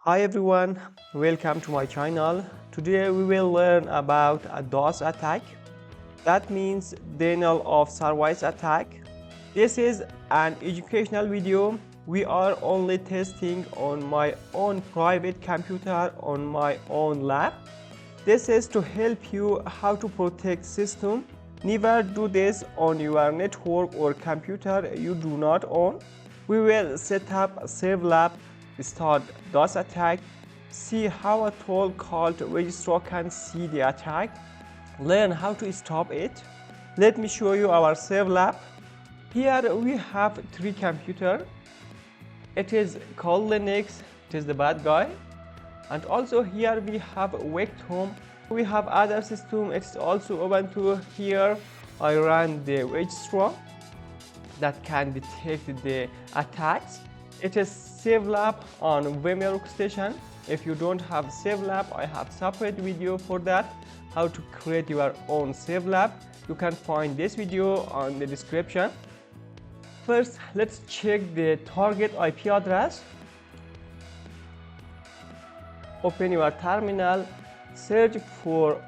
Hi everyone, welcome to my channel. Today we will learn about a DDoS attack. That means denial of service attack. This is an educational video. We are only testing on my own private computer on my own lab. This is to help you how to protect system. Never do this on your network or computer you do not own. We will set up a save lab, start DDoS attack, see how a tool called Vigistra can see the attack, learn how to stop it. Let me show you our save lab. Here we have 3 computers. It is called Linux, it is the bad guy. And also here we have Victim. We have other system, it's also Ubuntu. Here I run the Vigistra that can detect the attacks. It is save lab on VMware workstation. If you don't have save lab, I have separate video for that, how to create your own save lab. You can find this video on the description. First, let's check the target IP address. Open your terminal, search for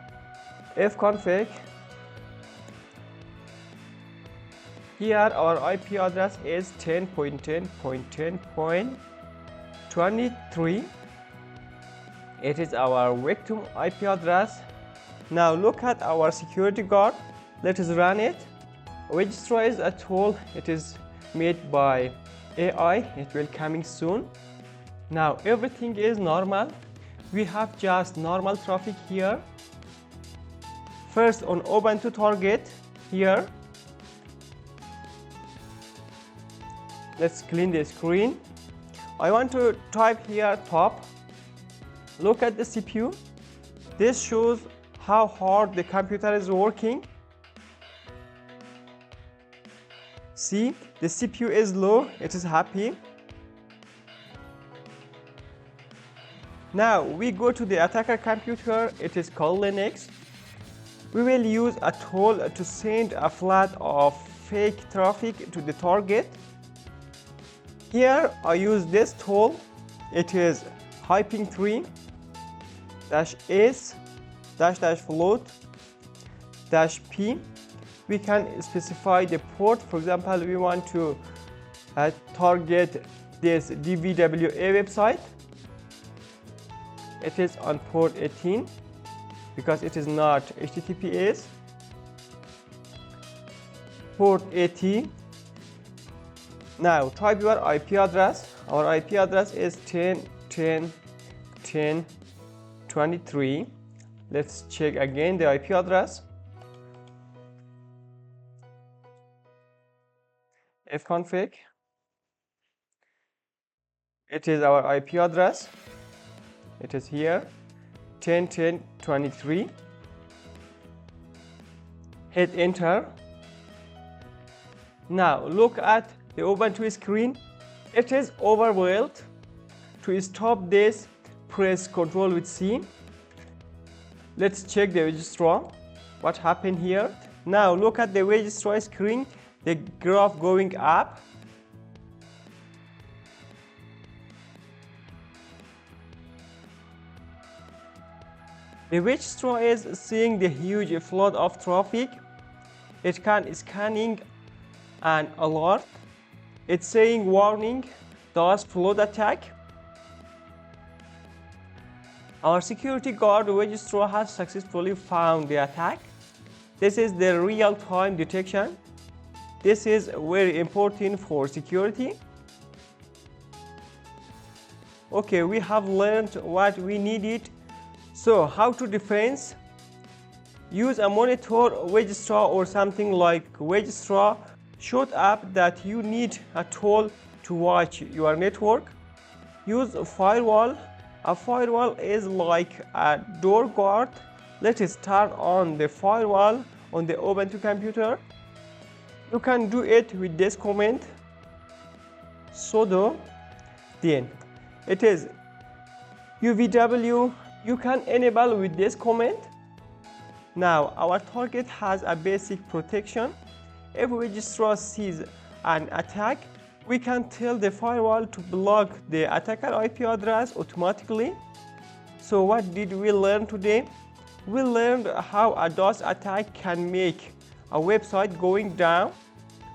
fconfig. Here our IP address is 10.10.10.23. It is our victim IP address. Now look at our security guard. Let us run it. Vigistra is a tool. It is made by AI. It will coming soon. Now everything is normal. We have just normal traffic here. First on Ubuntu target here. Let's clean the screen. I want to type here top. Look at the CPU. This shows how hard the computer is working. See, the CPU is low, it is happy. Now we go to the attacker computer, it is called Linux. We will use a tool to send a flood of fake traffic to the target. Here I use this tool. It is -s-float-p. We can specify the port. For example, we want to target this DVWA website. It is on port 18 because it is not HTTPS. Port 80. Now type your IP address. Our IP address is 10.10.10.23. Let's check again the IP address. fconfig. It is our IP address. It is here 10.10.23. Hit enter. Now look at the Ubuntu screen. It is overwhelmed. To stop this, press Ctrl with C. Let's check the Vigistra. What happened here? Now look at the Vigistra screen. The graph going up. The Vigistra is seeing the huge flood of traffic. It can scanning an alert. It's saying warning, DDoS flood attack. Our security guard Vigistra has successfully found the attack. This is the real-time detection. This is very important for security. Okay, we have learned what we needed. So how to defend? Use a monitor Vigistra or something like Vigistra. Showed up that you need a tool to watch your network. Use a firewall. A firewall is like a door guard. Let us turn on the firewall on the Ubuntu computer. You can do it with this command sudo then it is uvw. You can enable with this command. Now our target has a basic protection. If Vigistra sees an attack, We can tell the firewall to block the attacker IP address automatically. So what did we learn today? We learned how a DDoS attack can make a website going down,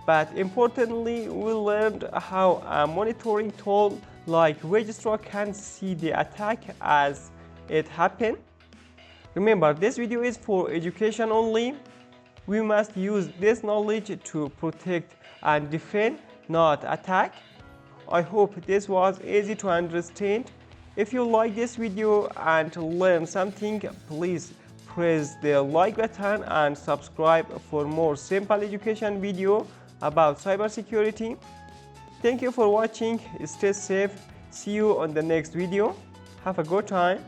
but importantly, we learned how a monitoring tool like Vigistra can see the attack as it happened. Remember, this video is for education only. We must use this knowledge to protect and defend, not attack. I hope this was easy to understand. If you like this video and learn something, please press the like button and subscribe for more simple education video about cybersecurity. Thank you for watching. Stay safe. See you on the next video. Have a good time.